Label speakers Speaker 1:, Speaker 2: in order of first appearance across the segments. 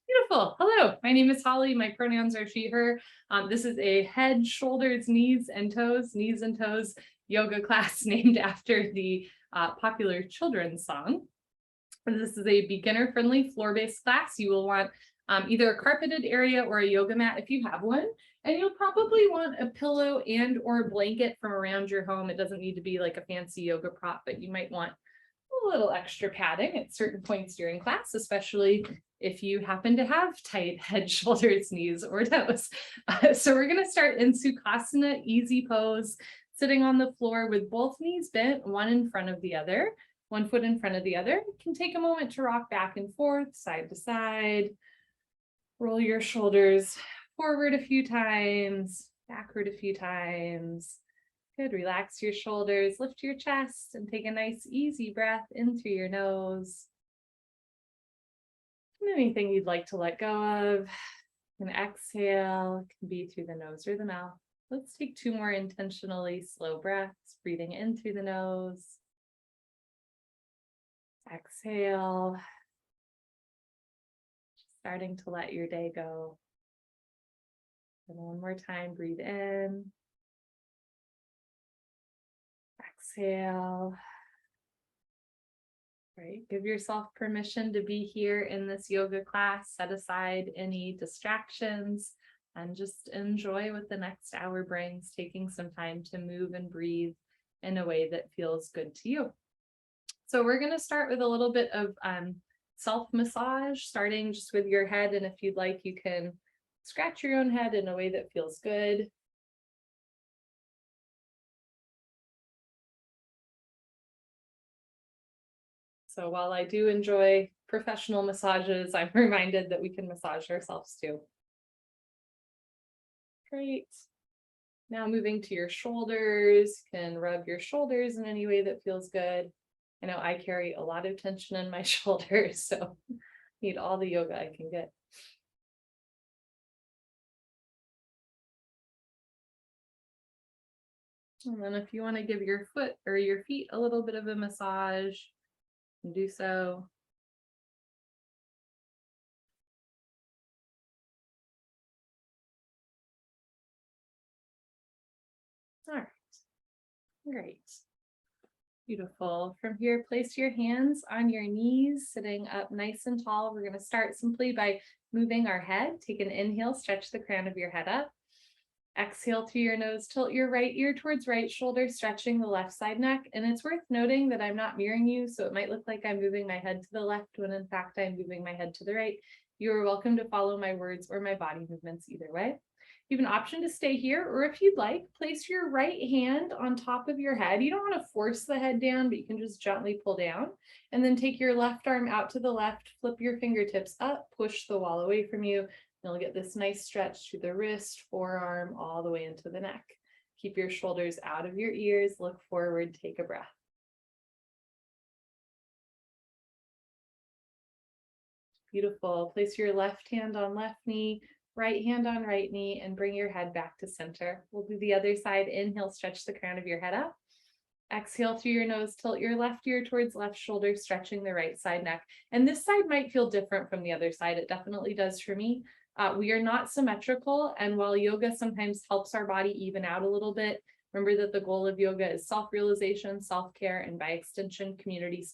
Speaker 1: Beautiful. Hello, my name is Holly. My pronouns are she, her. This is a head, shoulders, knees, and toes yoga class named after the popular children's song. This is a beginner-friendly floor-based class. You will want either a carpeted area or a yoga mat if you have one. And you'll probably want a pillow and or a blanket from around your home. It doesn't need to be like a fancy yoga prop, but you might want a little extra padding at certain points during class, especially if you happen to have tight head, shoulders, knees, or toes. So we're going to start in Sukhasana, easy pose, sitting on the floor with both knees bent, one in front of the other, one foot in front of the other. You can take a moment to rock back and forth, side to side. Roll your shoulders forward a few times, backward a few times. Good. Relax your shoulders, lift your chest, and take a nice easy breath in through your nose. And anything you'd like to let go of, and exhale, it can be through the nose or the mouth. Let's take two more intentionally slow breaths, breathing in through the nose. Exhale. Starting to let your day go. And one more time, breathe in. Exhale. Right. Give yourself permission to be here in this yoga class. Set aside any distractions and just enjoy what the next hour brings, taking some time to move and breathe in a way that feels good to you. So we're going to start with a little bit of self-massage, starting just with your head. And if you'd like, you can scratch your own head in a way that feels good. So while I do enjoy professional massages, I'm reminded that we can massage ourselves too. Great. Now moving to your shoulders, you can rub your shoulders in any way that feels good. I know I carry a lot of tension in my shoulders, so I need all the yoga I can get. And then if you want to give your foot or your feet a little bit of a massage, you can do so. All right, great. Beautiful. From here, place your hands on your knees, sitting up nice and tall. We're going to start simply by moving our head. Take an inhale, stretch the crown of your head up. Exhale through your nose, tilt your right ear towards right shoulder, stretching the left side neck. And it's worth noting that I'm not mirroring you, so it might look like I'm moving my head to the left when in fact I'm moving my head to the right. You are welcome to follow my words or my body movements either way. You have an option to stay here, or if you'd like, place your right hand on top of your head. You don't want to force the head down, but you can just gently pull down. And then take your left arm out to the left, flip your fingertips up, push the wall away from you. You'll get this nice stretch to the wrist, forearm, all the way into the neck. Keep your shoulders out of your ears, look forward, take a breath. Beautiful. Place your left hand on left knee, right hand on right knee, and bring your head back to center. We'll do the other side. Inhale, stretch the crown of your head up. Exhale through your nose, tilt your left ear towards left shoulder, stretching the right side neck. And this side might feel different from the other side. It definitely does for me. We are not symmetrical. And while yoga sometimes helps our body even out a little bit, remember that the goal of yoga is self-realization, self-care, and by extension, community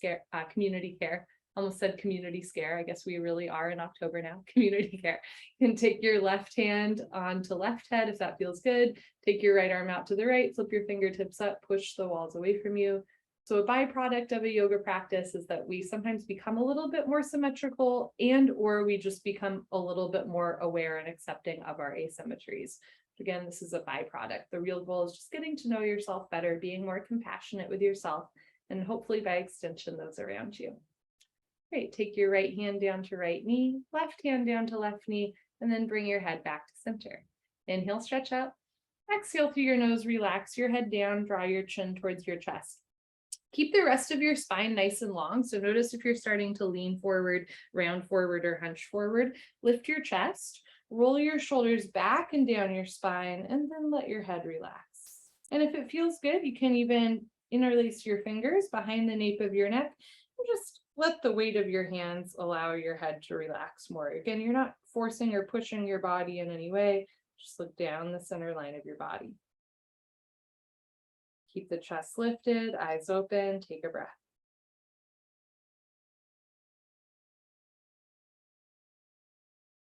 Speaker 1: care. Almost said community scare. I guess we really are in October now. Community care. You can take your left hand onto left head if that feels good. Take your right arm out to the right, flip your fingertips up, push the walls away from you. So a byproduct of a yoga practice is that we sometimes become a little bit more symmetrical, and or we just become a little bit more aware and accepting of our asymmetries. Again, this is a byproduct. The real goal is just getting to know yourself better, being more compassionate with yourself, and hopefully by extension, those around you. Great. Take your right hand down to right knee, left hand down to left knee, and then bring your head back to center. Inhale, stretch up. Exhale through your nose, relax your head down, draw your chin towards your chest. Keep the rest of your spine nice and long. So notice if you're starting to lean forward, round forward, or hunch forward. Lift your chest, roll your shoulders back and down your spine, and then let your head relax. And if it feels good, you can even interlace your fingers behind the nape of your neck and just let the weight of your hands allow your head to relax more. Again, you're not forcing or pushing your body in any way. Just look down the center line of your body. Keep the chest lifted, eyes open, take a breath.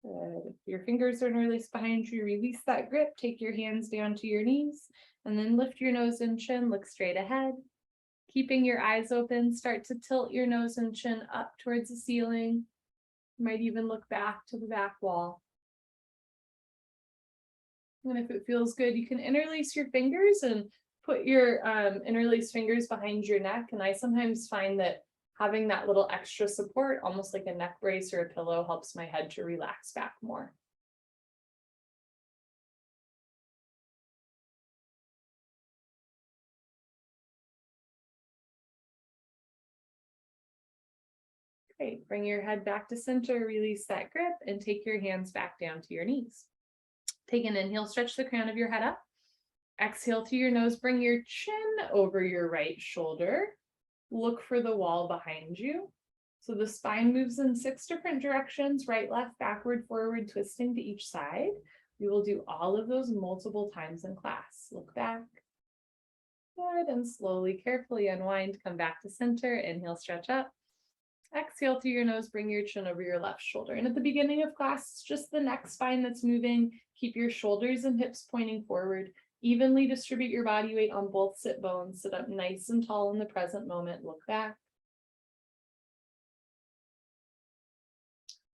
Speaker 1: Good. If your fingers are interlaced behind you, release that grip, take your hands down to your knees, and then lift your nose and chin, look straight ahead. Keeping your eyes open, start to tilt your nose and chin up towards the ceiling. You might even look back to the back wall. And if it feels good, you can interlace your fingers and put your interlaced fingers behind your neck. And I sometimes find that having that little extra support, almost like a neck brace or a pillow, helps my head to relax back more. Great. Bring your head back to center, release that grip, and take your hands back down to your knees. Take an inhale, stretch the crown of your head up. Exhale through your nose, bring your chin over your right shoulder. Look for the wall behind you. So the spine moves in 6 different directions, right, left, backward, forward, twisting to each side. We will do all of those multiple times in class. Look back. Good, and slowly, carefully unwind, come back to center, inhale, stretch up. Exhale through your nose, bring your chin over your left shoulder. And at the beginning of class, it's just the neck spine that's moving. Keep your shoulders and hips pointing forward. Evenly distribute your body weight on both sit bones. Sit up nice and tall in the present moment. Look back.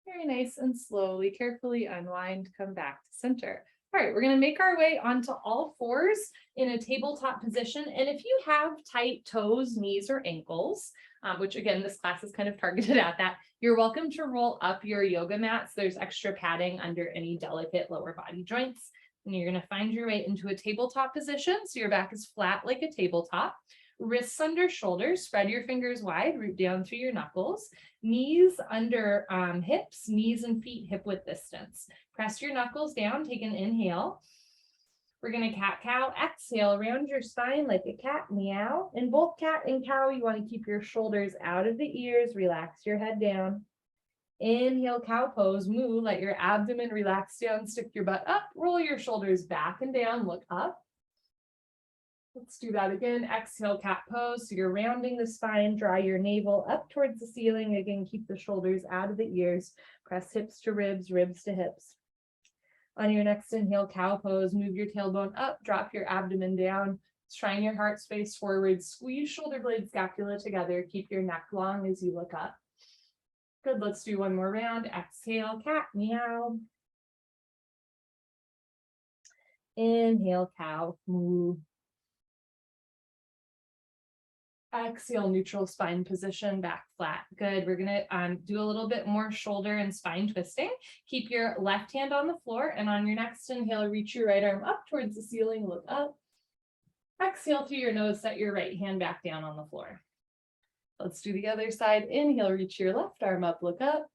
Speaker 1: Very nice, and slowly, carefully unwind, come back to center. All right, we're going to make our way onto all fours in a tabletop position. And if you have tight toes, knees, or ankles, which again, this class is kind of targeted at that, you're welcome to roll up your yoga mats. There's extra padding under any delicate lower body joints. And you're going to find your way into a tabletop position. So your back is flat like a tabletop. Wrists under shoulders, spread your fingers wide, root down through your knuckles, knees under hips, knees and feet hip width distance. Press your knuckles down, take an inhale. We're going to cat-cow, exhale, round your spine like a cat, meow. In both cat and cow, you want to keep your shoulders out of the ears, relax your head down. Inhale, cow pose, moo, let your abdomen relax down, stick your butt up, roll your shoulders back and down, look up. Let's do that again. Exhale, cat pose. So you're rounding the spine, draw your navel up towards the ceiling. Again, keep the shoulders out of the ears. Press hips to ribs, ribs to hips. On your next inhale, cow pose, move your tailbone up, drop your abdomen down, shine your heart space forward, squeeze shoulder blades, scapula together. Keep your neck long as you look up. Good, let's do one more round. Exhale, cat, meow. Inhale, cow, moo. Exhale, neutral spine position, back flat. Good. We're going to do a little bit more shoulder and spine twisting. Keep your left hand on the floor, and on your next inhale, reach your right arm up towards the ceiling, look up. Exhale through your nose, set your right hand back down on the floor. Let's do the other side. Inhale, reach your left arm up, look up.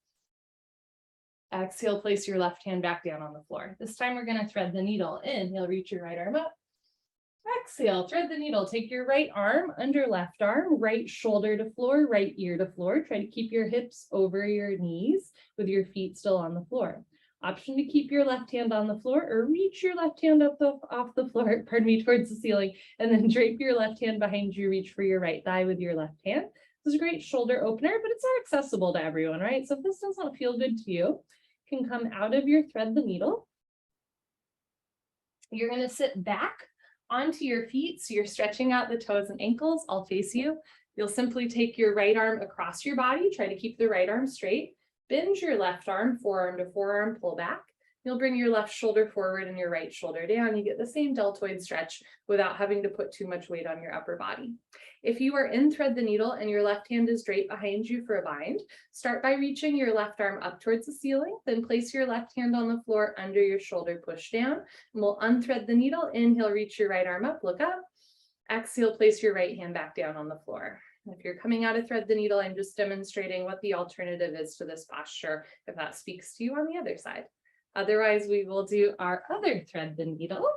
Speaker 1: Exhale, place your left hand back down on the floor. This time we're going to thread the needle. Inhale, reach your right arm up. Exhale, thread the needle. Take your right arm under left arm, right shoulder to floor, right ear to floor. Try to keep your hips over your knees with your feet still on the floor. Option to keep your left hand on the floor or reach your left hand up off the floor, pardon me, towards the ceiling, and then drape your left hand behind you, reach for your right thigh with your left hand. This is a great shoulder opener, but it's not accessible to everyone, right? So if this doesn't feel good to you, you can come out of your thread the needle. You're going to sit back onto your feet. So you're stretching out the toes and ankles. I'll face you. You'll simply take your right arm across your body. Try to keep the right arm straight. Bend your left arm, forearm to forearm, pull back. You'll bring your left shoulder forward and your right shoulder down. You get the same deltoid stretch without having to put too much weight on your upper body. If you are in thread the needle and your left hand is draped behind you for a bind, start by reaching your left arm up towards the ceiling, then place your left hand on the floor under your shoulder, push down, and we'll unthread the needle. Inhale, reach your right arm up, look up. Exhale, place your right hand back down on the floor. If you're coming out of thread the needle, I'm just demonstrating what the alternative is to this posture, if that speaks to you on the other side. Otherwise, we will do our other thread the needle.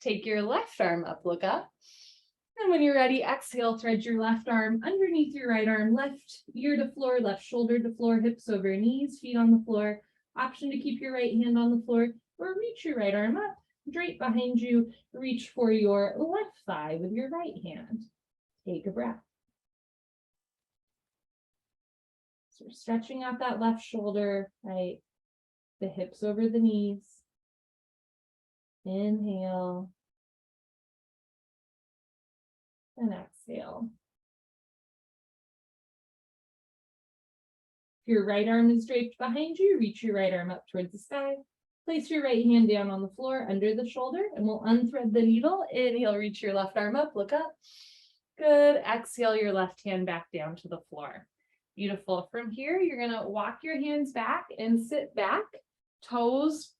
Speaker 1: Take your left arm up, look up. And when you're ready, exhale, thread your left arm underneath your right arm, left ear to floor, left shoulder to floor, hips over knees, feet on the floor. Option to keep your right hand on the floor or reach your right arm up, drape behind you, reach for your left thigh with your right hand. Take a breath. So we're stretching out that left shoulder, right? The hips over the knees. Inhale. And exhale. If your right arm is draped behind you, reach your right arm up towards the sky. Place your right hand down on the floor under the shoulder, and we'll unthread the needle. Inhale, reach your left arm up, look up. Good. Exhale, your left hand back down to the floor. Beautiful. From here, you're going to walk your hands back and sit back, toes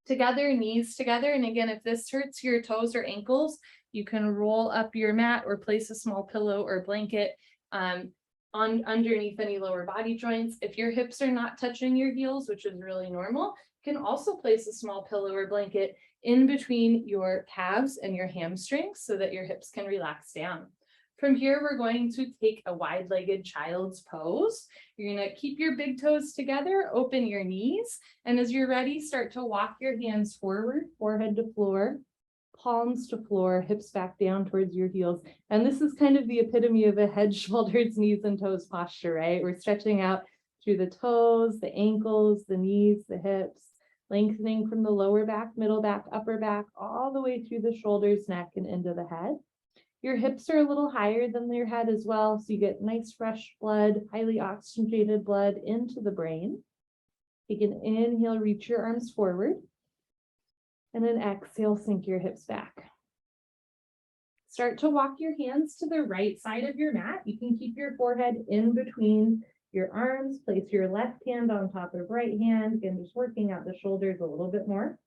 Speaker 1: together, knees together. And again, if this hurts your toes or ankles, you can roll up your mat or place a small pillow or blanket underneath any lower body joints. If your hips are not touching your heels, which is really normal, you can also place a small pillow or blanket in between your calves and your hamstrings so that your hips can relax down. From here, we're going to take a wide-legged child's pose. You're going to keep your big toes together, open your knees, and as you're ready, start to walk your hands forward, forehead to floor, palms to floor, hips back down towards your heels. And this is kind of the epitome of a head, shoulders, knees, and toes posture, right? We're stretching out through the toes, the ankles, the knees, the hips, lengthening from the lower back, middle back, upper back, all the way through the shoulders, neck, and into the head. Your hips are a little higher than your head as well, so you get nice fresh blood, highly oxygenated blood into the brain. You can inhale, reach your arms forward, and then exhale, sink your hips back. Start to walk your hands to the right side of your mat. You can keep your forehead in between your arms, place your left hand on top of right hand, again, just working out the shoulders a little bit more.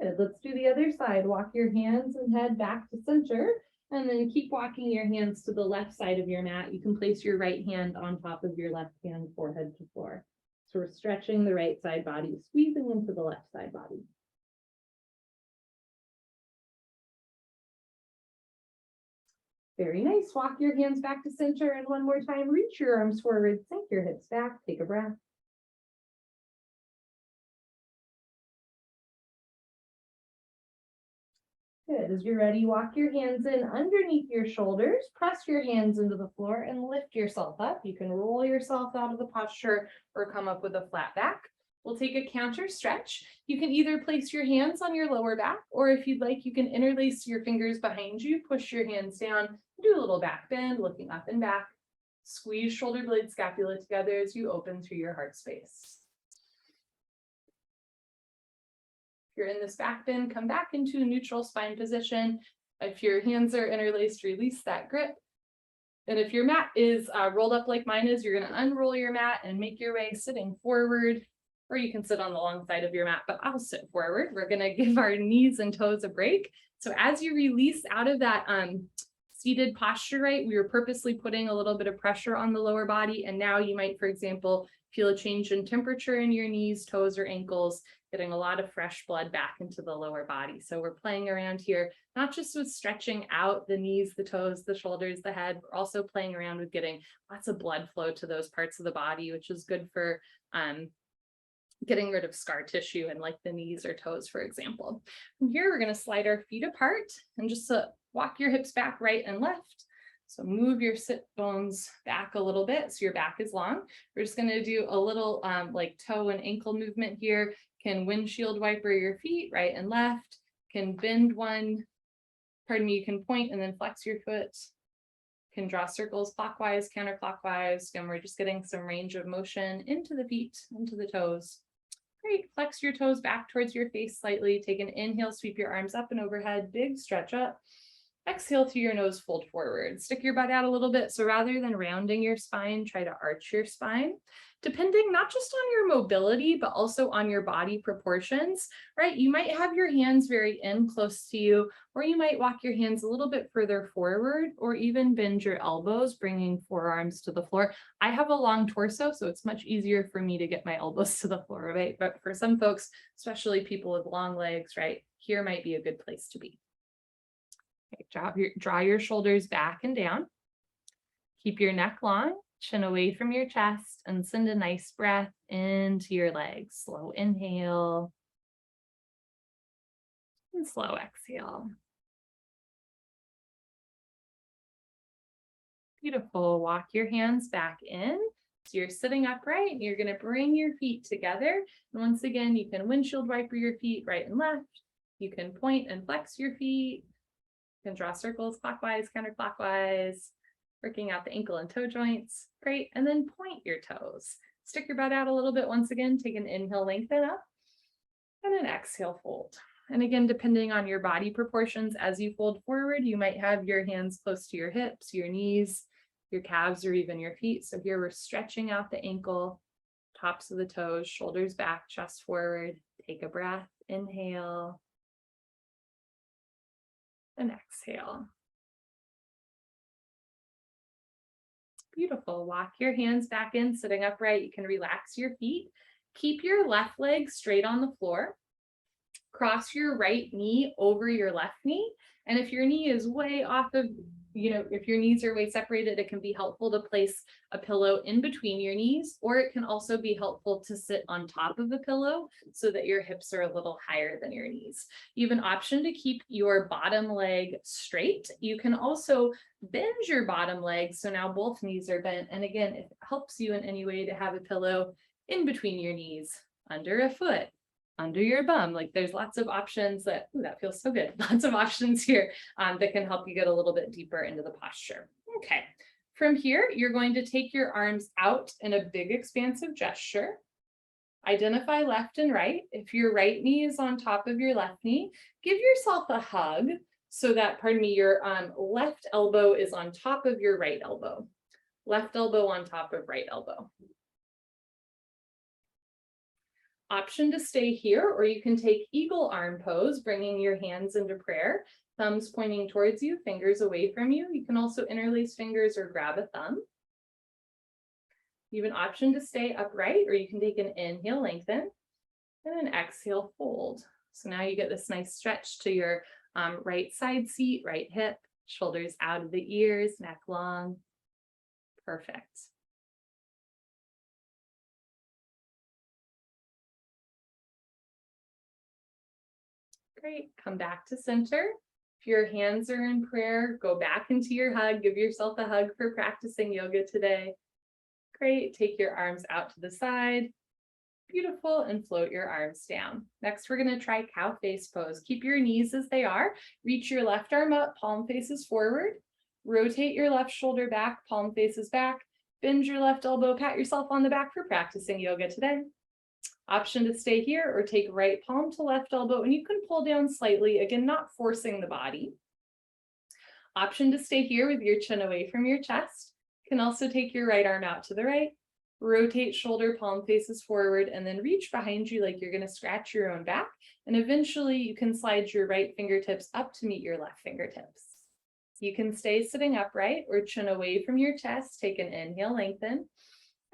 Speaker 1: Good. Let's do the other side. Walk your hands and head back to center, and then keep walking your hands to the left side of your mat. You can place your right hand on top of your left hand, forehead to floor. So we're stretching the right side body, squeezing into the left side body. Very nice. Walk your hands back to center, and one more time, reach your arms forward, sink your hips back, take a breath. Good. As you're ready, walk your hands in underneath your shoulders, press your hands into the floor and lift yourself up. You can roll yourself out of the posture or come up with a flat back. We'll take a counter stretch. You can either place your hands on your lower back, or if you'd like, you can interlace your fingers behind you, push your hands down, do a little back bend, looking up and back. Squeeze shoulder blade scapula together as you open through your heart space. If you're in this back bend, come back into a neutral spine position. If your hands are interlaced, release that grip. And if your mat is rolled up like mine is, you're going to unroll your mat and make your way sitting forward, or you can sit on the long side of your mat, but I'll sit forward. We're going to give our knees and toes a break. So as you release out of that seated posture, right, we were purposely putting a little bit of pressure on the lower body. And now you might, for example, feel a change in temperature in your knees, toes, or ankles, getting a lot of fresh blood back into the lower body. So we're playing around here, not just with stretching out the knees, the toes, the shoulders, the head, we're also playing around with getting lots of blood flow to those parts of the body, which is good for getting rid of scar tissue and like the knees or toes, for example. From here, we're going to slide our feet apart and just walk your hips back right and left. So move your sit bones back a little bit so your back is long. We're just going to do a little like toe and ankle movement here. Can windshield wiper your feet right and left. Can bend one, pardon me, you can point and then flex your foot. Can draw circles clockwise, counterclockwise. Again, we're just getting some range of motion into the feet, into the toes. Great. Flex your toes back towards your face slightly. Take an inhale, sweep your arms up and overhead, big stretch up. Exhale through your nose, fold forward. Stick your butt out a little bit. So rather than rounding your spine, try to arch your spine. depending not just on your mobility, but also on your body proportions, right? You might have your hands very in close to you, or you might walk your hands a little bit further forward, or even bend your elbows, bringing forearms to the floor. I have a long torso, so it's much easier for me to get my elbows to the floor, right? But for some folks, especially people with long legs, right, here might be a good place to be. Okay, draw your shoulders back and down. Keep your neck long, chin away from your chest, and send a nice breath into your legs. Slow inhale and slow exhale. Beautiful. Walk your hands back in. So you're sitting upright and you're going to bring your feet together. And once again, you can windshield wiper your feet right and left. You can point and flex your feet. You can draw circles clockwise, counterclockwise, working out the ankle and toe joints. Great. And then point your toes. Stick your butt out a little bit. Once again, take an inhale, lengthen up, and an exhale, fold. And again, depending on your body proportions, as you fold forward, you might have your hands close to your hips, your knees, your calves, or even your feet. So here we're stretching out the ankle, tops of the toes, shoulders back, chest forward. Take a breath, inhale, and exhale. Beautiful. Walk your hands back in, sitting upright. You can relax your feet. Keep your left leg straight on the floor. Cross your right knee over your left knee. And if your knee is way off of, if your knees are way separated, it can be helpful to place a pillow in between your knees, or it can also be helpful to sit on top of the pillow so that your hips are a little higher than your knees. You have an option to keep your bottom leg straight. You can also bend your bottom leg so now both knees are bent. And again, if it helps you in any way to have a pillow in between your knees, under a foot, under your bum, like there's lots of options that feels so good. Lots of options here that can help you get a little bit deeper into the posture. Okay, from here, you're going to take your arms out in a big expansive gesture. Identify left and right. If your right knee is on top of your left knee, give yourself a hug so that, your left elbow is on top of your right elbow. Left elbow on top of right elbow. Option to stay here, or you can take eagle arm pose, bringing your hands into prayer, thumbs pointing towards you, fingers away from you. You can also interlace fingers or grab a thumb. You have an option to stay upright, or you can take an inhale, lengthen, and an exhale, fold. So now you get this nice stretch to your right side seat, right hip, shoulders out of the ears, neck long. Perfect. Great. Come back to center. If your hands are in prayer, go back into your hug. Give yourself a hug for practicing yoga today. Great. Take your arms out to the side. Beautiful. And float your arms down. Next, we're going to try cow face pose. Keep your knees as they are. Reach your left arm up, palm faces forward. Rotate your left shoulder back, palm faces back. Bend your left elbow, pat yourself on the back for practicing yoga today. Option to stay here or take right palm to left elbow, and you can pull down slightly, again, not forcing the body. Option to stay here with your chin away from your chest. You can also take your right arm out to the right, rotate shoulder, palm faces forward, and then reach behind you like you're going to scratch your own back. And eventually you can slide your right fingertips up to meet your left fingertips. You can stay sitting upright or chin away from your chest. Take an inhale, lengthen.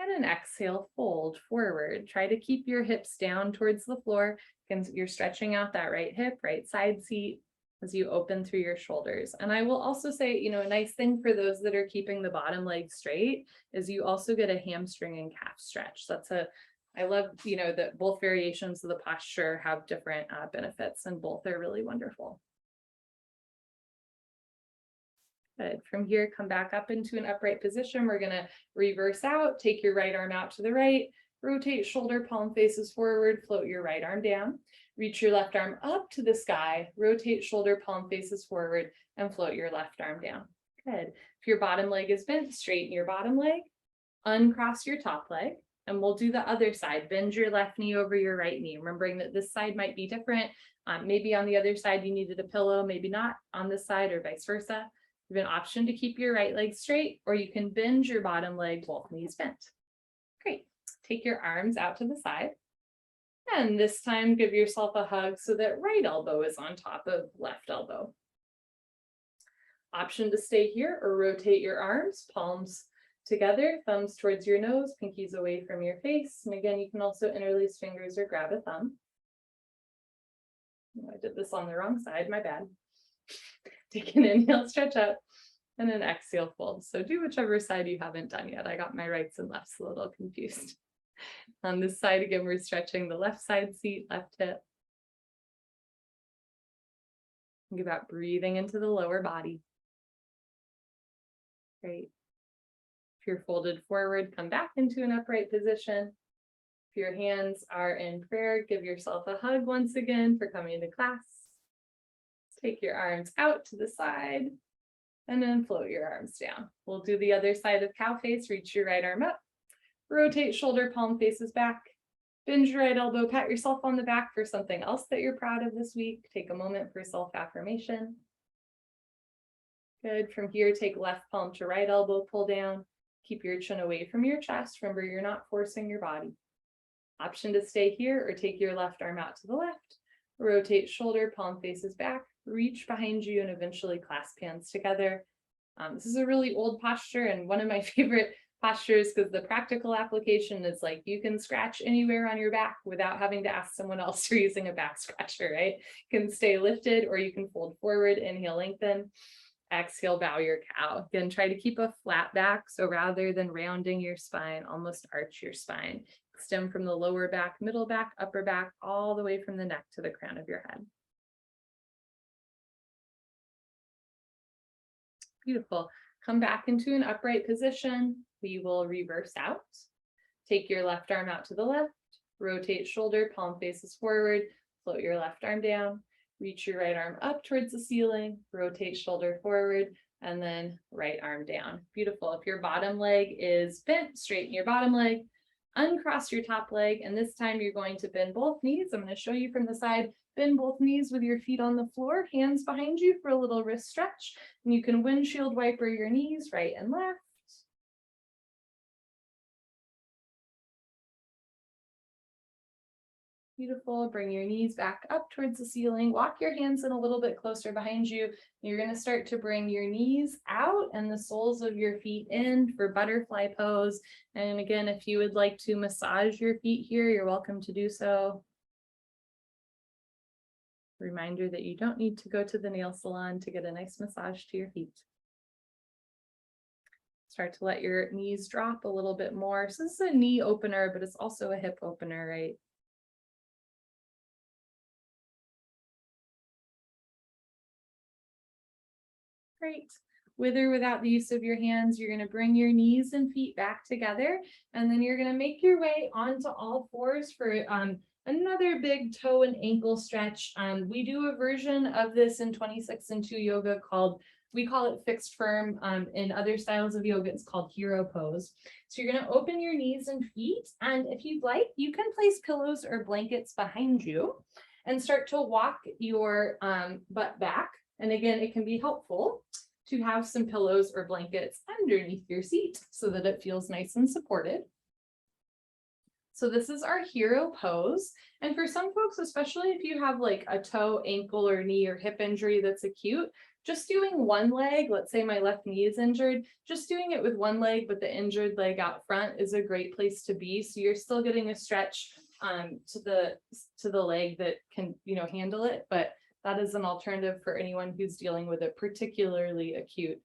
Speaker 1: And an exhale, fold forward. Try to keep your hips down towards the floor. You're stretching out that right hip, right side seat as you open through your shoulders. And I will also say, a nice thing for those that are keeping the bottom leg straight is you also get a hamstring and calf stretch. I love, that both variations of the posture have different benefits, and both are really wonderful. Good. From here, come back up into an upright position. We're going to reverse out, take your right arm out to the right, rotate shoulder, palm faces forward, float your right arm down, reach your left arm up to the sky, rotate shoulder, palm faces forward, and float your left arm down. Good. If your bottom leg is bent, straighten your bottom leg, uncross your top leg, and we'll do the other side. Bend your left knee over your right knee, remembering that this side might be different. Maybe on the other side you needed a pillow, maybe not on this side, or vice versa. You have an option to keep your right leg straight, or you can bend your bottom leg, both knees bent. Great. Take your arms out to the side. And this time, give yourself a hug so that right elbow is on top of left elbow. Option to stay here or rotate your arms, palms together, thumbs towards your nose, pinkies away from your face. And again, you can also interlace fingers or grab a thumb. I did this on the wrong side, my bad. Take an inhale, stretch up, and an exhale, fold. So do whichever side you haven't done yet. I got my rights and lefts a little confused. On this side, again, we're stretching the left side seat, left hip. Think about breathing into the lower body. Great. If you're folded forward, come back into an upright position. If your hands are in prayer, give yourself a hug once again for coming to class. Take your arms out to the side and then float your arms down. We'll do the other side of cow face. Reach your right arm up. Rotate shoulder, palm faces back. Bend your right elbow, pat yourself on the back for something else that you're proud of this week. Take a moment for self-affirmation. Good. From here, take left palm to right elbow, pull down. Keep your chin away from your chest. Remember, you're not forcing your body. Option to stay here or take your left arm out to the left. Rotate shoulder, palm faces back. Reach behind you and eventually clasp hands together. This is a really old posture and one of my favorite postures because the practical application is like you can scratch anywhere on your back without having to ask someone else for using a back scratcher, right? You can stay lifted or you can fold forward, inhale, lengthen. Exhale, bow your cow. Again, try to keep a flat back. So rather than rounding your spine, almost arch your spine. Extend from the lower back, middle back, upper back, all the way from the neck to the crown of your head. Beautiful. Come back into an upright position. We will reverse out. Take your left arm out to the left. Rotate shoulder, palm faces forward. Float your left arm down. Reach your right arm up towards the ceiling, rotate shoulder forward, and then right arm down. Beautiful. If your bottom leg is bent, straighten your bottom leg, uncross your top leg, and this time you're going to bend both knees. I'm going to show you from the side. Bend both knees with your feet on the floor, hands behind you for a little wrist stretch, and you can windshield wiper your knees right and left. Beautiful. Bring your knees back up towards the ceiling. Walk your hands in a little bit closer behind you. You're going to start to bring your knees out and the soles of your feet in for butterfly pose. And again, if you would like to massage your feet here, you're welcome to do so. Reminder that you don't need to go to the nail salon to get a nice massage to your feet. Start to let your knees drop a little bit more. So this is a knee opener, but it's also a hip opener, right? Great. With or without the use of your hands, you're going to bring your knees and feet back together, and then you're going to make your way onto all fours for another big toe and ankle stretch. We do a version of this in 26-2 yoga called, we call it fixed firm. In other styles of yoga, it's called hero pose. So you're going to open your knees and feet, and if you'd like, you can place pillows or blankets behind you and start to walk your butt back. And again, it can be helpful to have some pillows or blankets underneath your seat so that it feels nice and supported. So this is our hero pose. And for some folks, especially if you have like a toe, ankle, or knee or hip injury that's acute, just doing one leg, let's say my left knee is injured, just doing it with one leg, but the injured leg out front is a great place to be. So you're still getting a stretch to the leg that can, handle it, but that is an alternative for anyone who's dealing with a particularly acute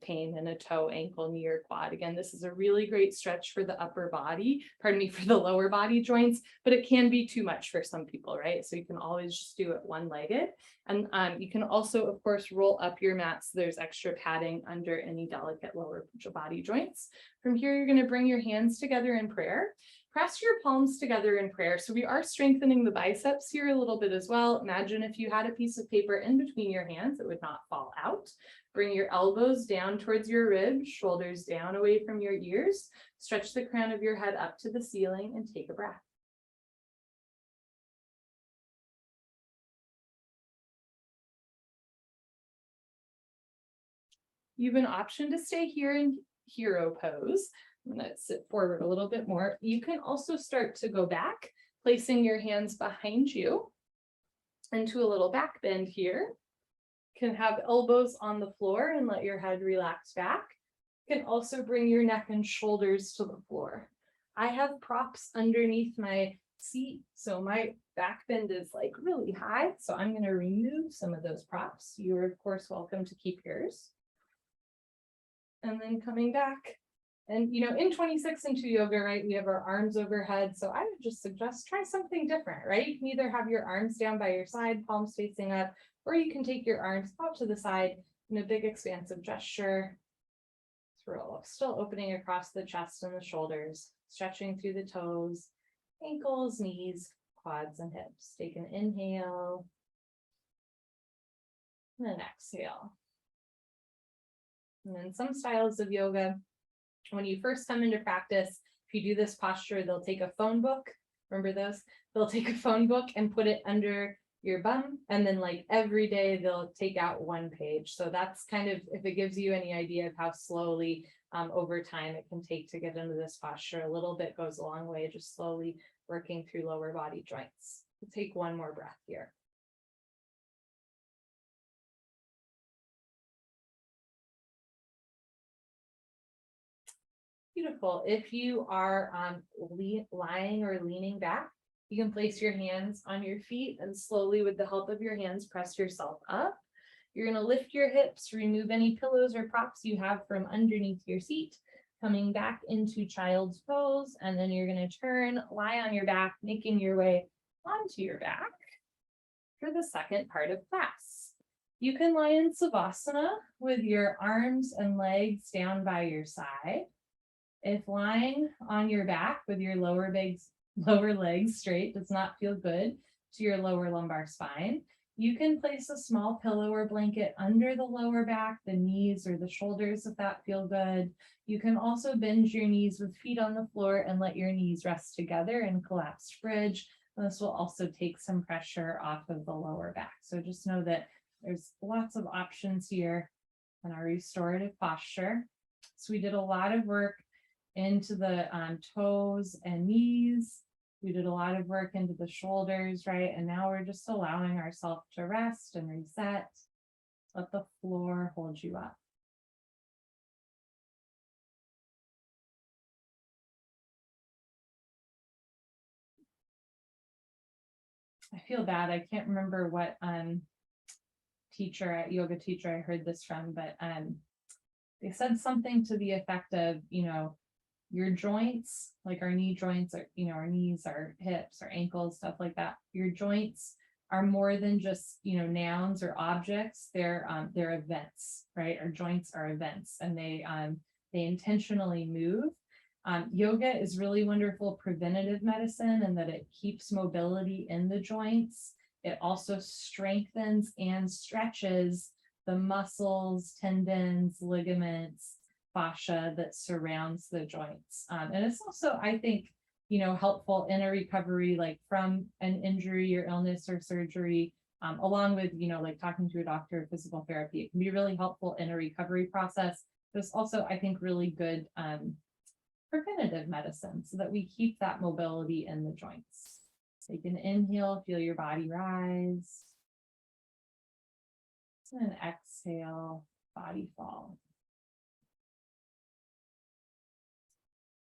Speaker 1: pain in a toe, ankle, knee, or quad. Again, this is a really great stretch for the upper body, for the lower body joints, but it can be too much for some people, right? So you can always just do it one-legged. And you can also, of course, roll up your mat so there's extra padding under any delicate lower body joints. From here, you're going to bring your hands together in prayer. Press your palms together in prayer. So we are strengthening the biceps here a little bit as well. Imagine if you had a piece of paper in between your hands, it would not fall out. Bring your elbows down towards your ribs, shoulders down away from your ears. Stretch the crown of your head up to the ceiling and take a breath. You have an option to stay here in hero pose. I'm going to sit forward a little bit more. You can also start to go back, placing your hands behind you into a little back bend here. Can have elbows on the floor and let your head relax back. Can also bring your neck and shoulders to the floor. I have props underneath my seat, so my back bend is like really high. So I'm going to remove some of those props. You're of course welcome to keep yours. And then coming back. And in 26 and 2 yoga, right, we have our arms overhead. So I would just suggest try something different, right? You can either have your arms down by your side, palms facing up, or you can take your arms out to the side in a big expansive gesture. Still opening across the chest and the shoulders, stretching through the toes, ankles, knees, quads, and hips. Take an inhale and then exhale. And then some styles of yoga, when you first come into practice, if you do this posture, they'll take a phone book. Remember those? They'll take a phone book and put it under your bum. And then like every day they'll take out one page. So that's kind of, if it gives you any idea of how slowly over time it can take to get into this posture, a little bit goes a long way, just slowly working through lower body joints. We'll take one more breath here. Beautiful. If you are lying or leaning back, you can place your hands on your feet and slowly, with the help of your hands, press yourself up. You're going to lift your hips, remove any pillows or props you have from underneath your seat, coming back into child's pose, and then you're going to turn, lie on your back, making your way onto your back for the second part of class. You can lie in Savasana with your arms and legs down by your side. If lying on your back with your lower legs straight does not feel good to your lower lumbar spine, you can place a small pillow or blanket under the lower back, the knees or the shoulders if that feel good. You can also bend your knees with feet on the floor and let your knees rest together in collapsed bridge. This will also take some pressure off of the lower back. So just know that there's lots of options here in our restorative posture. So we did a lot of work into the toes and knees. We did a lot of work into the shoulders, right? And now we're just allowing ourselves to rest and reset. Let the floor hold you up. I feel bad. I can't remember what yoga teacher I heard this from, but they said something to the effect of, your joints, like our knee joints, or our knees, our hips, our ankles, stuff like that. Your joints are more than just nouns or objects. They're events, right? Our joints are events, and they intentionally move. Yoga is really wonderful preventative medicine in that it keeps mobility in the joints. It also strengthens and stretches the muscles, tendons, ligaments, fascia that surrounds the joints. And it's also, I think, helpful in a recovery, like from an injury or illness or surgery, along with, like talking to a doctor, physical therapy. It can be really helpful in a recovery process. There's also, I think, really good preventative medicine so that we keep that mobility in the joints. Take an inhale, feel your body rise. And exhale, body fall.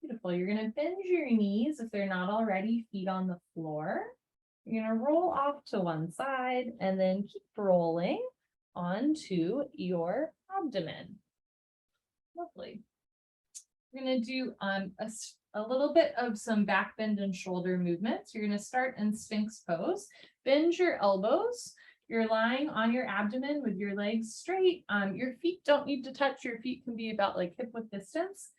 Speaker 1: Beautiful. You're going to bend your knees if they're not already, feet on the floor. You're going to roll off to one side and then keep rolling onto your abdomen. Lovely. We're going to do a little bit of some back bend and shoulder movements. You're going to start in Sphinx pose. Bend your elbows. You're lying on your abdomen with your legs straight. Your feet don't need to touch. Your feet can be about like hip width distance.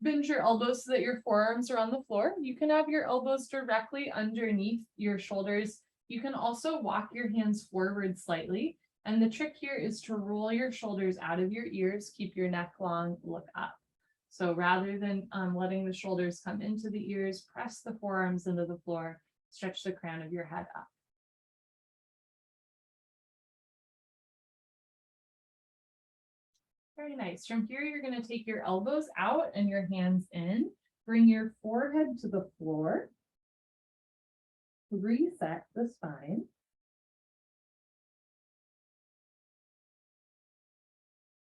Speaker 1: Bend your elbows so that your forearms are on the floor. You can have your elbows directly underneath your shoulders. You can also walk your hands forward slightly. And the trick here is to roll your shoulders out of your ears, keep your neck long, look up. So rather than letting the shoulders come into the ears, press the forearms into the floor, stretch the crown of your head up. Very nice. From here, you're going to take your elbows out and your hands in. Bring your forehead to the floor. Reset the spine.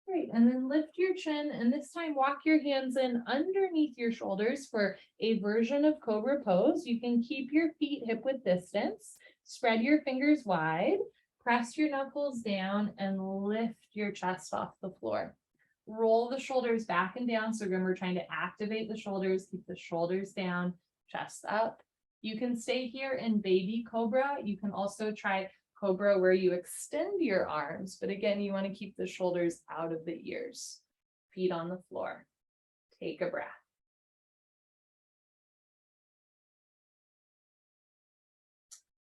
Speaker 1: Great, and then lift your chin, and this time walk your hands in underneath your shoulders for a version of Cobra pose. You can keep your feet hip width distance, spread your fingers wide, press your knuckles down, and lift your chest off the floor. Roll the shoulders back and down. So remember, trying to activate the shoulders, keep the shoulders down, chest up. You can stay here in baby cobra. You can also try cobra where you extend your arms, but again, you want to keep the shoulders out of the ears. Feet on the floor. Take a breath.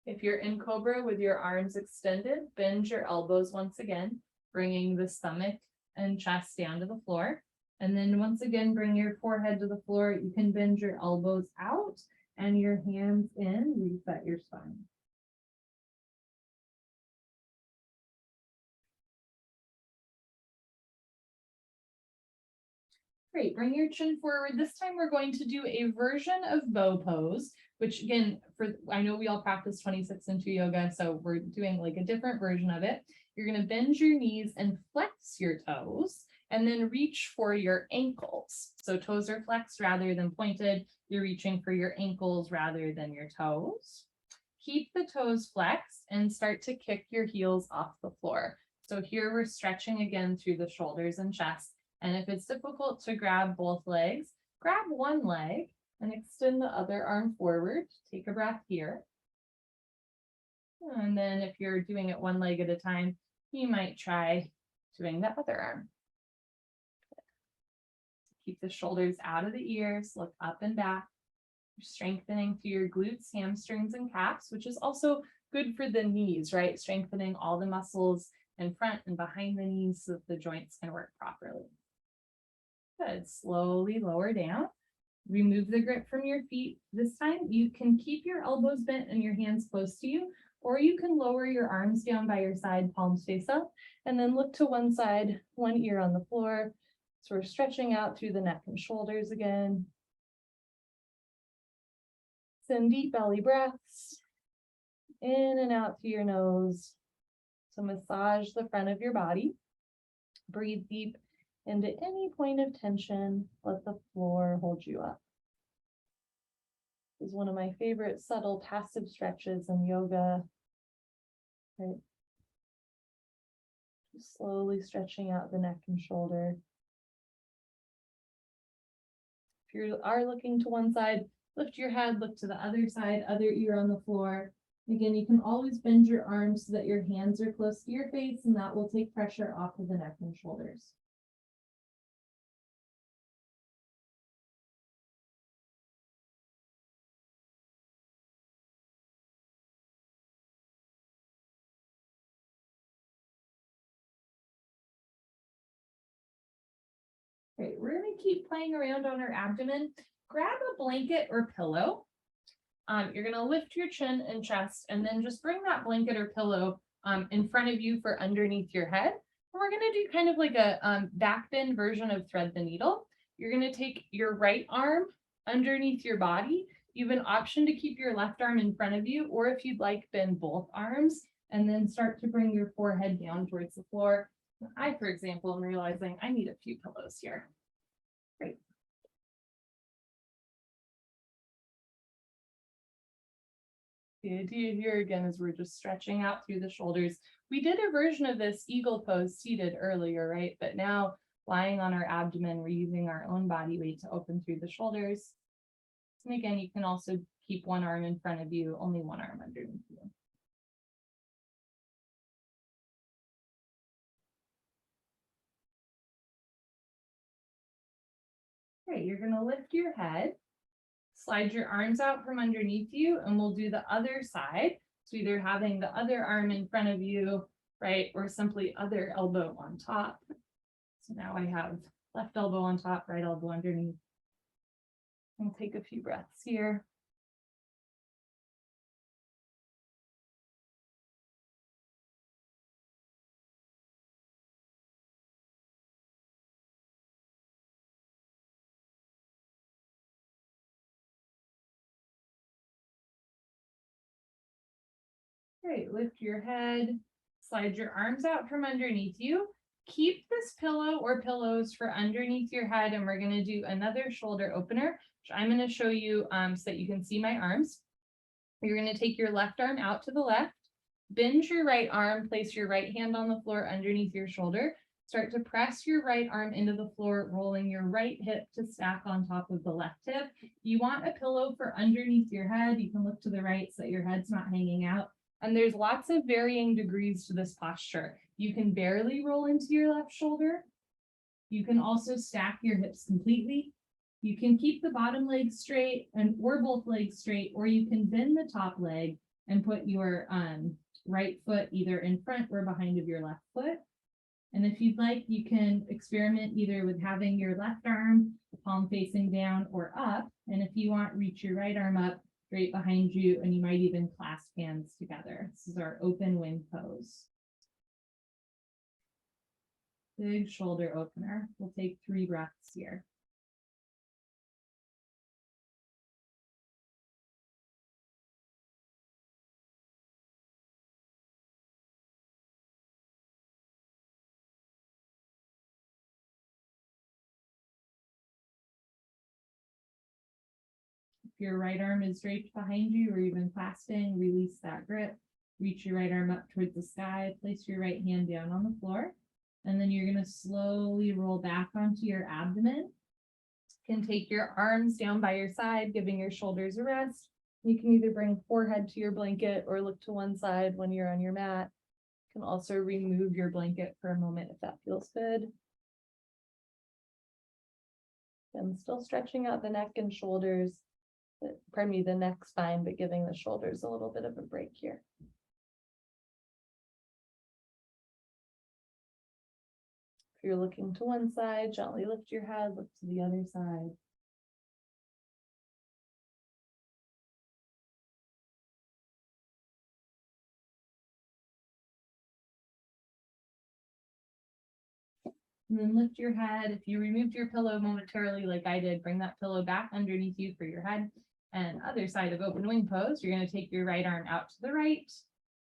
Speaker 1: If you're in cobra with your arms extended, bend your elbows once again, bringing the stomach and chest down to the floor. And then once again, bring your forehead to the floor. You can bend your elbows out and your hands in, reset your spine. Great, bring your chin forward. This time we're going to do a version of bow pose, which again, I know we all practice 26 and 2 yoga, so we're doing like a different version of it. You're going to bend your knees and flex your toes, and then reach for your ankles. So toes are flexed rather than pointed. You're reaching for your ankles rather than your toes. Keep the toes flexed and start to kick your heels off the floor. So here we're stretching again through the shoulders and chest. And if it's difficult to grab both legs, grab one leg and extend the other arm forward. Take a breath here. And then if you're doing it one leg at a time, you might try doing the other arm. Keep the shoulders out of the ears, look up and back. You're strengthening through your glutes, hamstrings, and calves, which is also good for the knees, right? Strengthening all the muscles in front and behind the knees so that the joints can work properly. Good. Slowly lower down. Remove the grip from your feet. This time you can keep your elbows bent and your hands close to you, or you can lower your arms down by your side, palms face up, and then look to one side, one ear on the floor. So we're stretching out through the neck and shoulders again. Send deep belly breaths in and out through your nose to massage the front of your body. Breathe deep into any point of tension. Let the floor hold you up. This is one of my favorite subtle passive stretches in yoga. Right. Just slowly stretching out the neck and shoulder. If you are looking to one side, lift your head, look to the other side, other ear on the floor. Again, you can always bend your arms so that your hands are close to your face, and that will take pressure off of the neck and shoulders. Great, we're going to keep playing around on our abdomen. Grab a blanket or pillow. You're going to lift your chin and chest, and then just bring that blanket or pillow in front of you for underneath your head. And we're going to do kind of like a back bend version of thread the needle. You're going to take your right arm underneath your body. You have an option to keep your left arm in front of you, or if you'd like, bend both arms, and then start to bring your forehead down towards the floor. I, for example, am realizing I need a few pillows here. Great. The idea here again is we're just stretching out through the shoulders. We did a version of this eagle pose seated earlier, right? But now lying on our abdomen, we're using our own body weight to open through the shoulders. And again, you can also keep one arm in front of you, only one arm underneath you. Okay, you're going to lift your head, slide your arms out from underneath you, and we'll do the other side. So either having the other arm in front of you, right, or simply other elbow on top. So now I have left elbow on top, right elbow underneath. And take a few breaths here. Great, lift your head, slide your arms out from underneath you. Keep this pillow or pillows for underneath your head, and we're going to do another shoulder opener, which I'm going to show you so that you can see my arms. You're going to take your left arm out to the left, bend your right arm, place your right hand on the floor underneath your shoulder. Start to press your right arm into the floor, rolling your right hip to stack on top of the left hip. You want a pillow for underneath your head. You can look to the right so that your head's not hanging out. And there's lots of varying degrees to this posture. You can barely roll into your left shoulder. You can also stack your hips completely. You can keep the bottom leg straight or both legs straight, or you can bend the top leg and put your right foot either in front or behind of your left foot. And if you'd like, you can experiment either with having your left arm palm facing down or up. And if you want, reach your right arm up straight behind you, and you might even clasp hands together. This is our open wing pose. Big shoulder opener. We'll take 3 breaths here. If your right arm is draped behind you or even clasping, release that grip. Reach your right arm up towards the sky. Place your right hand down on the floor. And then you're going to slowly roll back onto your abdomen. You can take your arms down by your side, giving your shoulders a rest. You can either bring forehead to your blanket or look to one side when you're on your mat. You can also remove your blanket for a moment if that feels good. And still stretching out the neck and shoulders, pardon me, the neck spine, but giving the shoulders a little bit of a break here. If you're looking to one side, gently lift your head, look to the other side. And then lift your head. If you removed your pillow momentarily like I did, bring that pillow back underneath you for your head. And other side of open wing pose, you're going to take your right arm out to the right,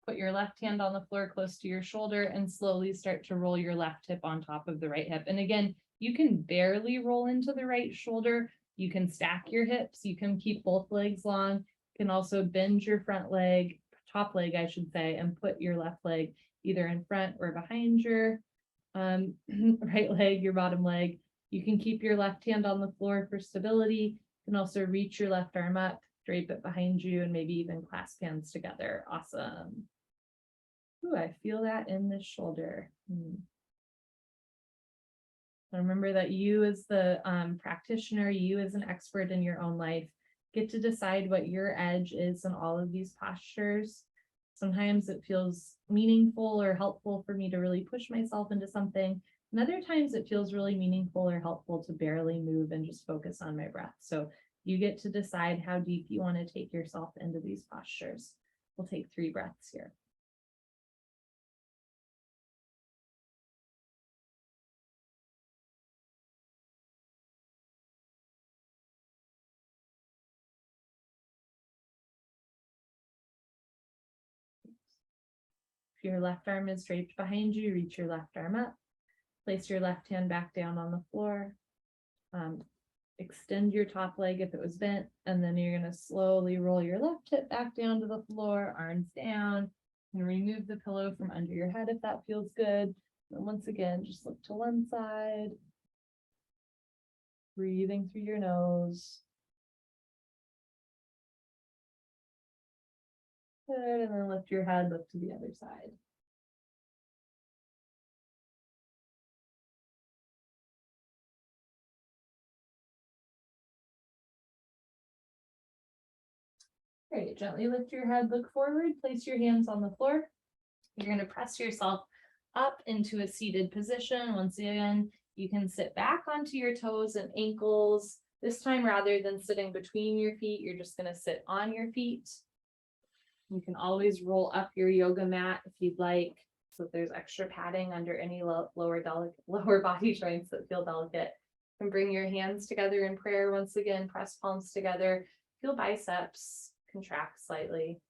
Speaker 1: put your left hand on the floor close to your shoulder, and slowly start to roll your left hip on top of the right hip. And again, you can barely roll into the right shoulder. You can stack your hips. You can keep both legs long. You can also bend your front leg, top leg, I should say, and put your left leg either in front or behind your right leg, your bottom leg. You can keep your left hand on the floor for stability. You can also reach your left arm up, drape it behind you, and maybe even clasp hands together. Awesome. Ooh, I feel that in this shoulder. So remember that you as the practitioner, you as an expert in your own life, get to decide what your edge is in all of these postures. Sometimes it feels meaningful or helpful for me to really push myself into something. And other times it feels really meaningful or helpful to barely move and just focus on my breath. So you get to decide how deep you want to take yourself into these postures. We'll take 3 breaths here. If your left arm is draped behind you, reach your left arm up. Place your left hand back down on the floor. Extend your top leg if it was bent, and then you're going to slowly roll your left hip back down to the floor, arms down, and remove the pillow from under your head if that feels good. And once again, just look to one side, breathing through your nose. Good, and then lift your head, look to the other side. Great, gently lift your head, look forward, place your hands on the floor. You're going to press yourself up into a seated position. Once again, you can sit back onto your toes and ankles. This time, rather than sitting between your feet, you're just going to sit on your feet. You can always roll up your yoga mat if you'd like, so that there's extra padding under any lower body joints that feel delicate. And bring your hands together in prayer. Once again, press palms together. Feel biceps contract slightly.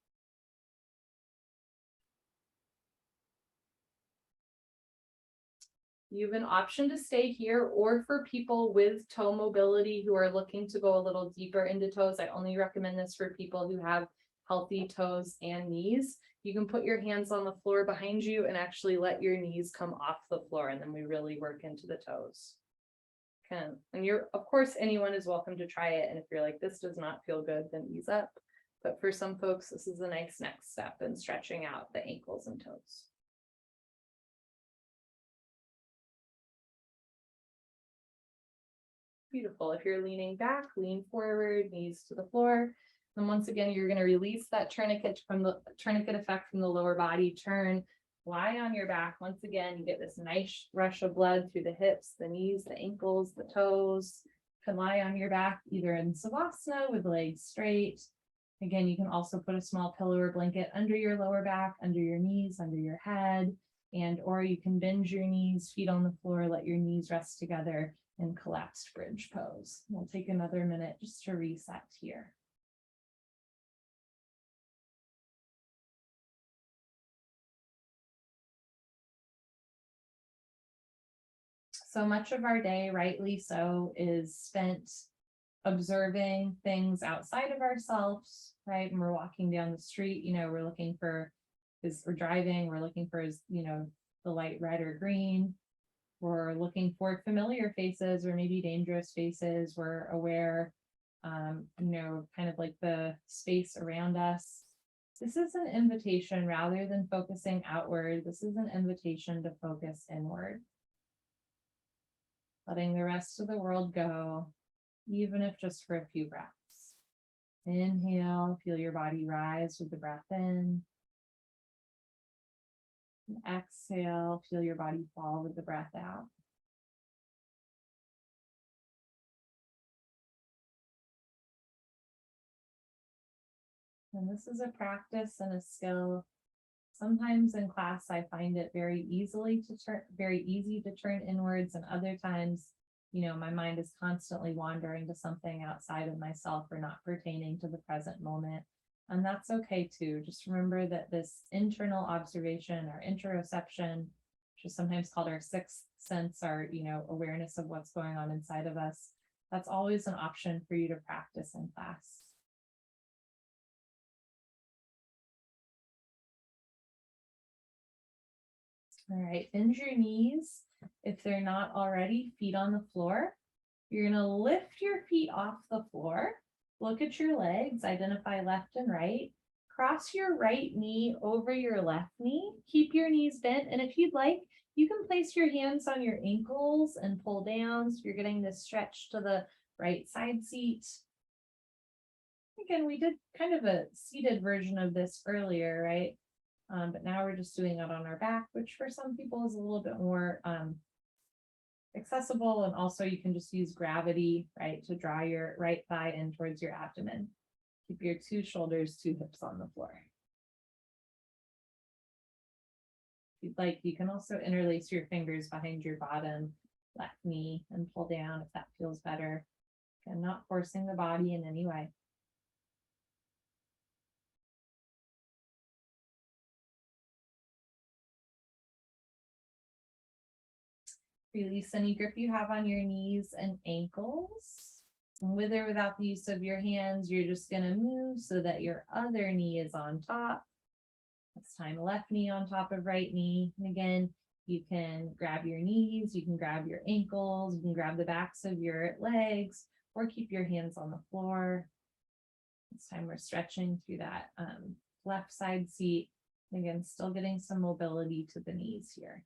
Speaker 1: You have an option to stay here, or for people with toe mobility who are looking to go a little deeper into toes, I only recommend this for people who have healthy toes and knees. You can put your hands on the floor behind you and actually let your knees come off the floor, and then we really work into the toes. And you're, of course, anyone is welcome to try it. And if you're like, this does not feel good, then ease up. But for some folks, this is a nice next step in stretching out the ankles and toes. Beautiful. If you're leaning back, lean forward, knees to the floor. And once again, you're going to release that tourniquet effect from the lower body. Turn, lie on your back. Once again, you get this nice rush of blood through the hips, the knees, the ankles, the toes. You can lie on your back either in Savasana with legs straight. Again, you can also put a small pillow or blanket under your lower back, under your knees, under your head, or you can bend your knees, feet on the floor, let your knees rest together in collapsed bridge pose. We'll take another minute just to reset here. So much of our day, rightly so, is spent observing things outside of ourselves, right? When we're walking down the street, we're looking for, is we're driving, we're looking for, the light red or green. We're looking for familiar faces or maybe dangerous faces. We're aware, kind of like the space around us. This is an invitation rather than focusing outward. This is an invitation to focus inward. Letting the rest of the world go, even if just for a few breaths. Inhale, feel your body rise with the breath in. And exhale, feel your body fall with the breath out. And this is a practice and a skill. Sometimes in class, I find it very easy to turn inwards, and other times, my mind is constantly wandering to something outside of myself or not pertaining to the present moment. And that's okay too. Just remember that this internal observation or interoception, which is sometimes called our sixth sense, our, awareness of what's going on inside of us, that's always an option for you to practice in class. All right, bend your knees if they're not already, feet on the floor. You're going to lift your feet off the floor. Look at your legs, identify left and right. Cross your right knee over your left knee. Keep your knees bent. And if you'd like, you can place your hands on your ankles and pull down. So you're getting this stretch to the right side seat. Again, we did kind of a seated version of this earlier, right? But now we're just doing it on our back, which for some people is a little bit more accessible. And also you can just use gravity, right, to draw your right thigh in towards your abdomen. Keep your two shoulders, two hips on the floor. If you'd like, you can also interlace your fingers behind your bottom left knee and pull down if that feels better. And not forcing the body in any way. Release any grip you have on your knees and ankles. And with or without the use of your hands, you're just going to move so that your other knee is on top. This time, left knee on top of right knee. And again, you can grab your knees, you can grab your ankles, you can grab the backs of your legs, or keep your hands on the floor. This time we're stretching through that left side seat. Again, still getting some mobility to the knees here.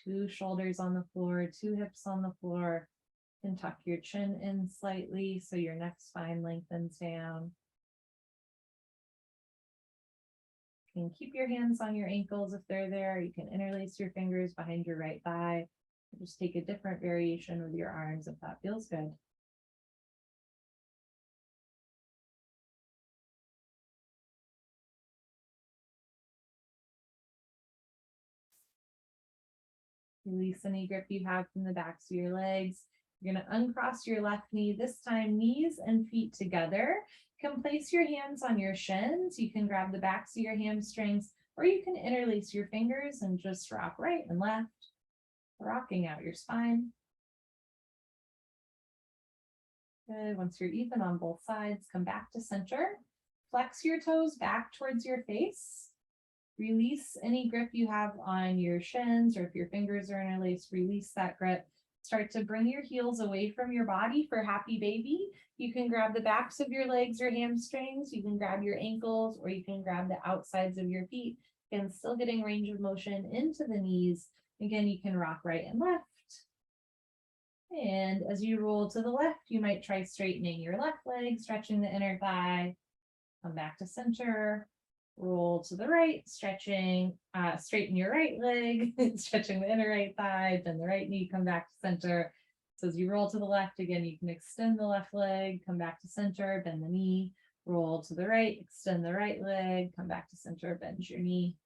Speaker 1: Two shoulders on the floor, two hips on the floor. And tuck your chin in slightly so your neck spine lengthens down. You can keep your hands on your ankles if they're there. You can interlace your fingers behind your right thigh. Just take a different variation with your arms if that feels good. Release any grip you have from the backs of your legs. You're going to uncross your left knee, this time knees and feet together. You can place your hands on your shins. You can grab the backs of your hamstrings, or you can interlace your fingers and just rock right and left. rocking out your spine. Good. Once you're even on both sides, come back to center. Flex your toes back towards your face. Release any grip you have on your shins, or if your fingers are interlaced, release that grip. Start to bring your heels away from your body for happy baby. You can grab the backs of your legs or hamstrings. You can grab your ankles, or you can grab the outsides of your feet. Again, still getting range of motion into the knees. Again, you can rock right and left. And as you roll to the left, you might try straightening your left leg, stretching the inner thigh. Come back to center. Roll to the right, stretching, straighten your right leg, stretching the inner right thigh, bend the right knee, come back to center. So as you roll to the left, again, you can extend the left leg, come back to center, bend the knee, roll to the right, extend the right leg, come back to center, bend your knee.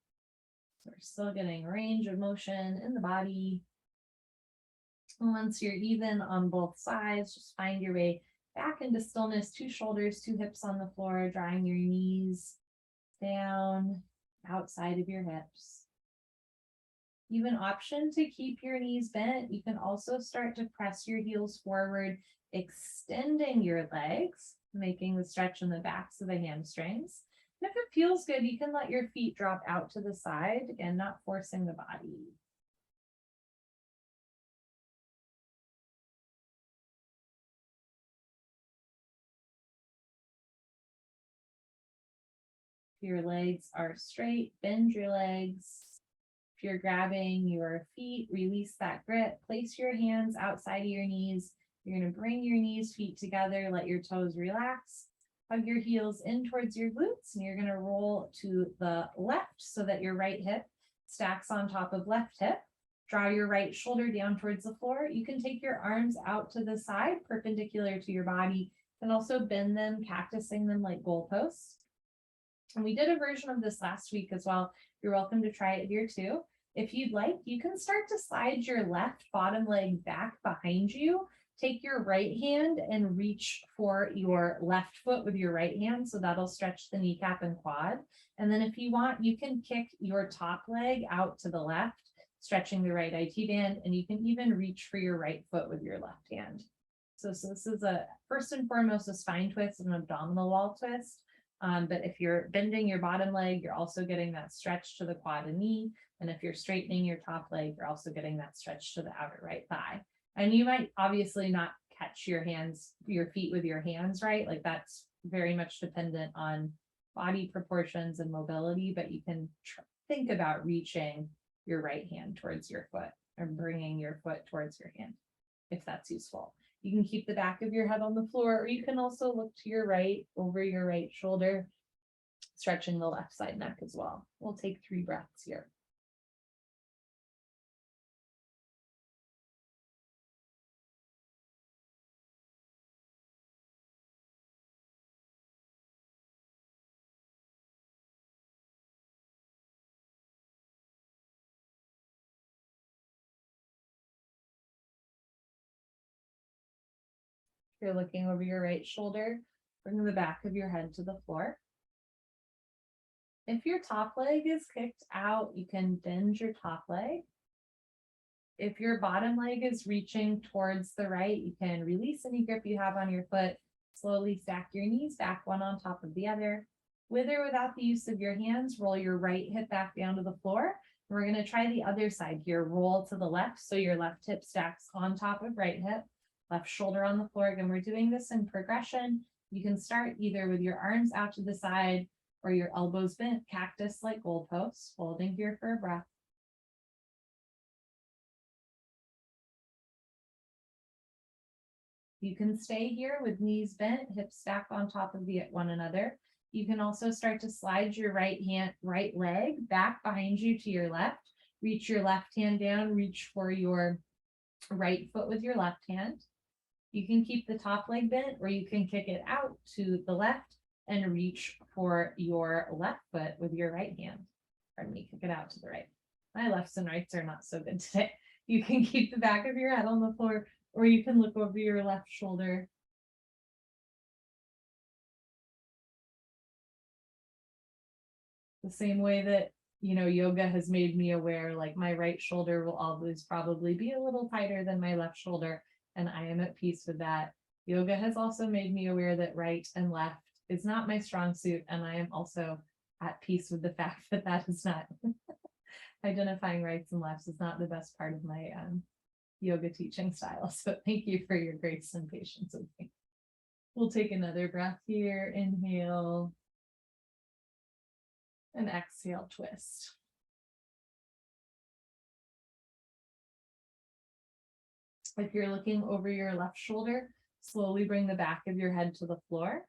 Speaker 1: So we're still getting range of motion in the body. Once you're even on both sides, just find your way back into stillness, 2 shoulders, 2 hips on the floor, drawing your knees down outside of your hips. You have an option to keep your knees bent. You can also start to press your heels forward, extending your legs, making the stretch in the backs of the hamstrings. And if it feels good, you can let your feet drop out to the side, again, not forcing the body. Your legs are straight, bend your legs. If you're grabbing your feet, release that grip. Place your hands outside of your knees. You're going to bring your knees, feet together, let your toes relax. Hug your heels in towards your glutes, and you're going to roll to the left so that your right hip stacks on top of left hip. Draw your right shoulder down towards the floor. You can take your arms out to the side, perpendicular to your body, and also bend them, cactusing them like goalposts. And we did a version of this last week as well. You're welcome to try it here too. If you'd like, you can start to slide your left bottom leg back behind you. Take your right hand and reach for your left foot with your right hand. So that'll stretch the kneecap and quad. And then if you want, you can kick your top leg out to the left, stretching the right IT band. And you can even reach for your right foot with your left hand. So this is first and foremost, a spine twist and an abdominal wall twist. But if you're bending your bottom leg, you're also getting that stretch to the quad and knee. And if you're straightening your top leg, you're also getting that stretch to the outer right thigh. And you might obviously not catch your feet with your hands, right? Like that's very much dependent on body proportions and mobility, but you can think about reaching your right hand towards your foot or bringing your foot towards your hand, if that's useful. You can keep the back of your head on the floor, or you can also look to your right, over your right shoulder, stretching the left side neck as well. We'll take 3 breaths here. You're looking over your right shoulder, bring the back of your head to the floor. If your top leg is kicked out, you can bend your top leg. If your bottom leg is reaching towards the right, you can release any grip you have on your foot. Slowly stack your knees back, one on top of the other. With or without the use of your hands, roll your right hip back down to the floor. We're going to try the other side here. Roll to the left, so your left hip stacks on top of right hip. Left shoulder on the floor. Again, we're doing this in progression. You can start either with your arms out to the side or your elbows bent, cactus like goalposts, holding here for a breath. You can stay here with knees bent, hips stacked on top of one another. You can also start to slide your right leg back behind you to your left. Reach your left hand down, reach for your right foot with your left hand. You can keep the top leg bent, or you can kick it out to the left and reach for your left foot with your right hand. Pardon me, kick it out to the right. My lefts and rights are not so good today. You can keep the back of your head on the floor, or you can look over your left shoulder. The same way that yoga has made me aware, like my right shoulder will always probably be a little tighter than my left shoulder, and I am at peace with that. Yoga has also made me aware that right and left is not my strong suit, and I am also at peace with the fact that that is not identifying rights and lefts is not the best part of my yoga teaching style. So thank you for your grace and patience with me. We'll take another breath here. Inhale and exhale, twist. If you're looking over your left shoulder, slowly bring the back of your head to the floor.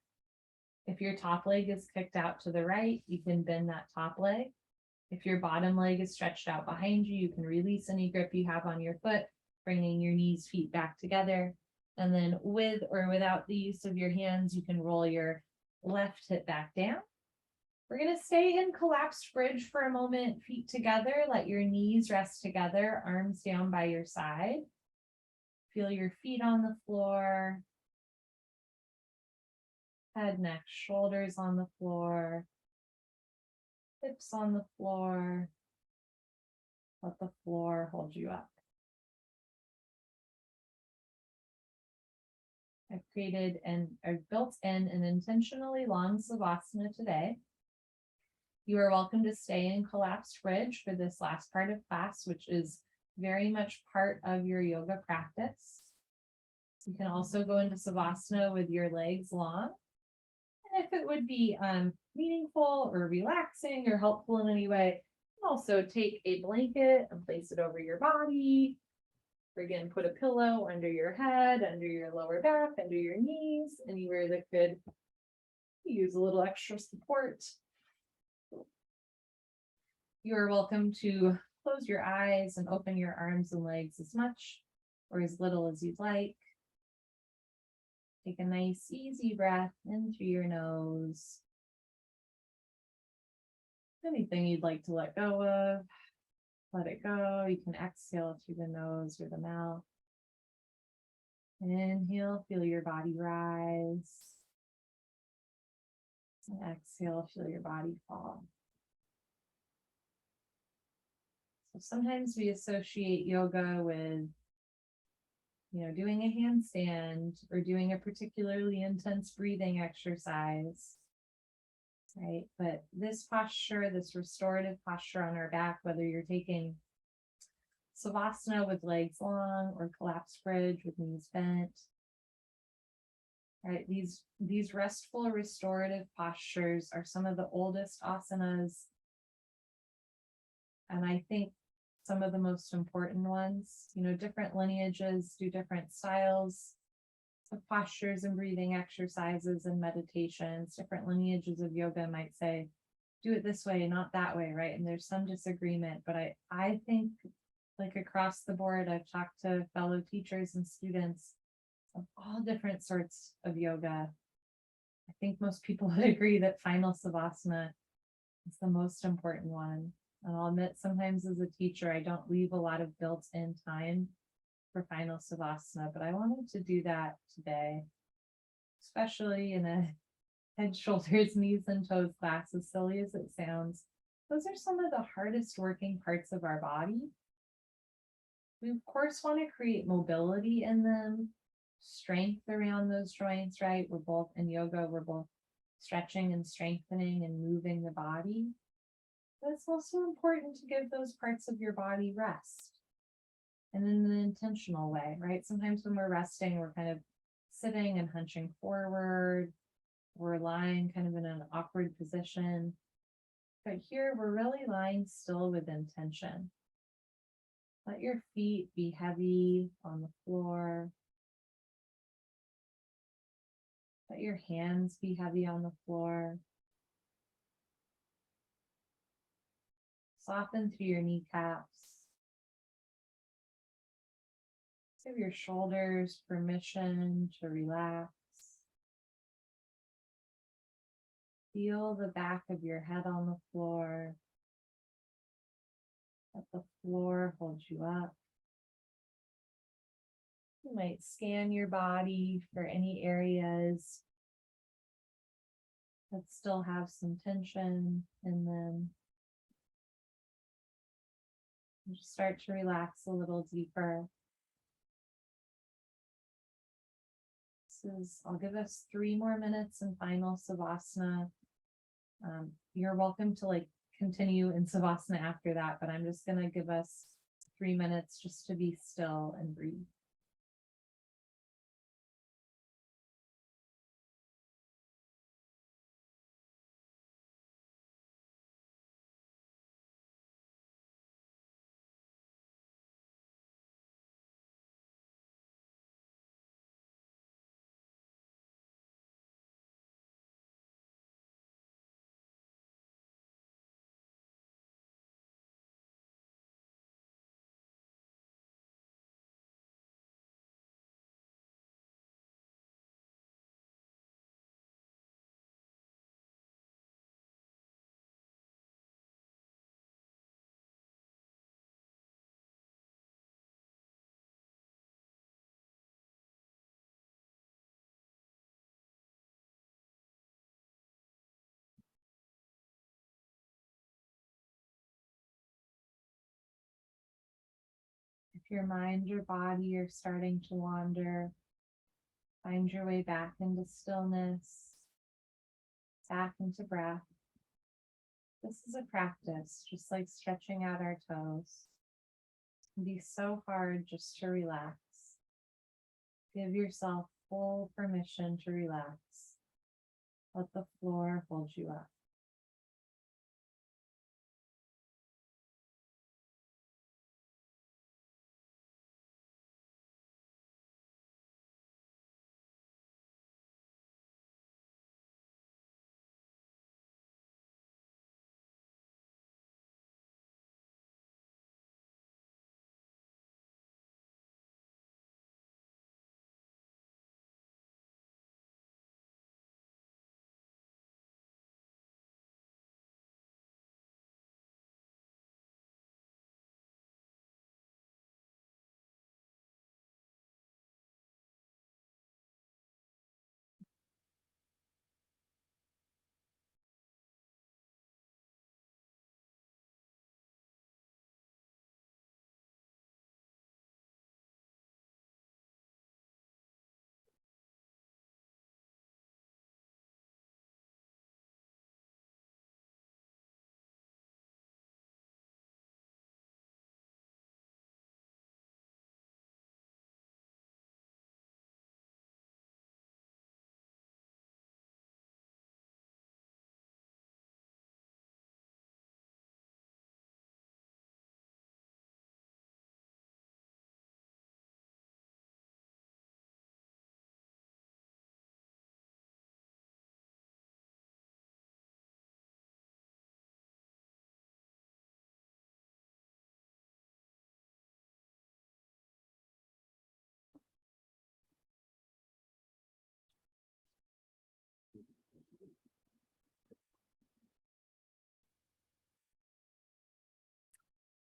Speaker 1: If your top leg is kicked out to the right, you can bend that top leg. If your bottom leg is stretched out behind you, you can release any grip you have on your foot, bringing your knees, feet back together. And then with or without the use of your hands, you can roll your left hip back down. We're going to stay in collapsed bridge for a moment, feet together. Let your knees rest together, arms down by your side. Feel your feet on the floor. Head, neck, shoulders on the floor. Hips on the floor. Let the floor hold you up. I've created and I've built in an intentionally long savasana today. You are welcome to stay in collapsed bridge for this last part of class, which is very much part of your yoga practice. You can also go into savasana with your legs long. And if it would be meaningful or relaxing or helpful in any way, also take a blanket and place it over your body. Again, put a pillow under your head, under your lower back, under your knees, anywhere that could use a little extra support. You are welcome to close your eyes and open your arms and legs as much or as little as you'd like. Take a nice, easy breath in through your nose. Anything you'd like to let go of, let it go. You can exhale through the nose or the mouth. Inhale, feel your body rise. And exhale, feel your body fall. So sometimes we associate yoga with, doing a handstand or doing a particularly intense breathing exercise, right? But this posture, this restorative posture on our back, whether you're taking savasana with legs long or collapsed bridge with knees bent, right? These restful restorative postures are some of the oldest asanas, and I think some of the most important ones. Different lineages do different styles of postures and breathing exercises and meditations. Different lineages of yoga might say, do it this way, not that way, right? And there's some disagreement, but I think, like, across the board, I've talked to fellow teachers and students of all different sorts of yoga. I think most people would agree that final savasana is the most important one. And I'll admit, sometimes as a teacher, I don't leave a lot of built-in time for final savasana, but I wanted to do that today, especially in a head, shoulders, knees, and toes class, as silly as it sounds. Those are some of the hardest working parts of our body. We, of course, want to create mobility in them, strength around those joints, right? We're both in yoga, we're both stretching and strengthening and moving the body. But it's also important to give those parts of your body rest, and in an intentional way, right? Sometimes when we're resting, we're kind of sitting and hunching forward. We're lying kind of in an awkward position. But here we're really lying still with intention. Let your feet be heavy on the floor. Let your hands be heavy on the floor. Soften through your kneecaps. Give your shoulders permission to relax. Feel the back of your head on the floor. Let the floor hold you up. You might scan your body for any areas that still have some tension in them. And just start to relax a little deeper. I'll give us 3 more minutes in final Savasana. You're welcome to continue in Savasana after that, but I'm just gonna give us 3 minutes just to be still and breathe. If your mind or body are starting to wander, find your way back into stillness, back into breath. This is a practice, just like stretching out our toes. It can be so hard just to relax. Give yourself full permission to relax. Let the floor hold you up.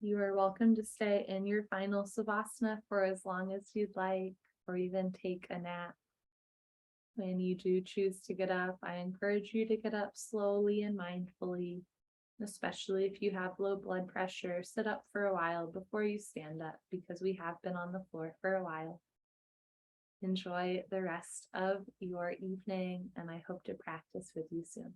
Speaker 1: You are welcome to stay in your final Savasana for as long as you'd like, or even take a nap. When you do choose to get up, I encourage you to get up slowly and mindfully, especially if you have low blood pressure. Sit up for a while before you stand up, because we have been on the floor for a while. Enjoy the rest of your evening, and I hope to practice with you soon.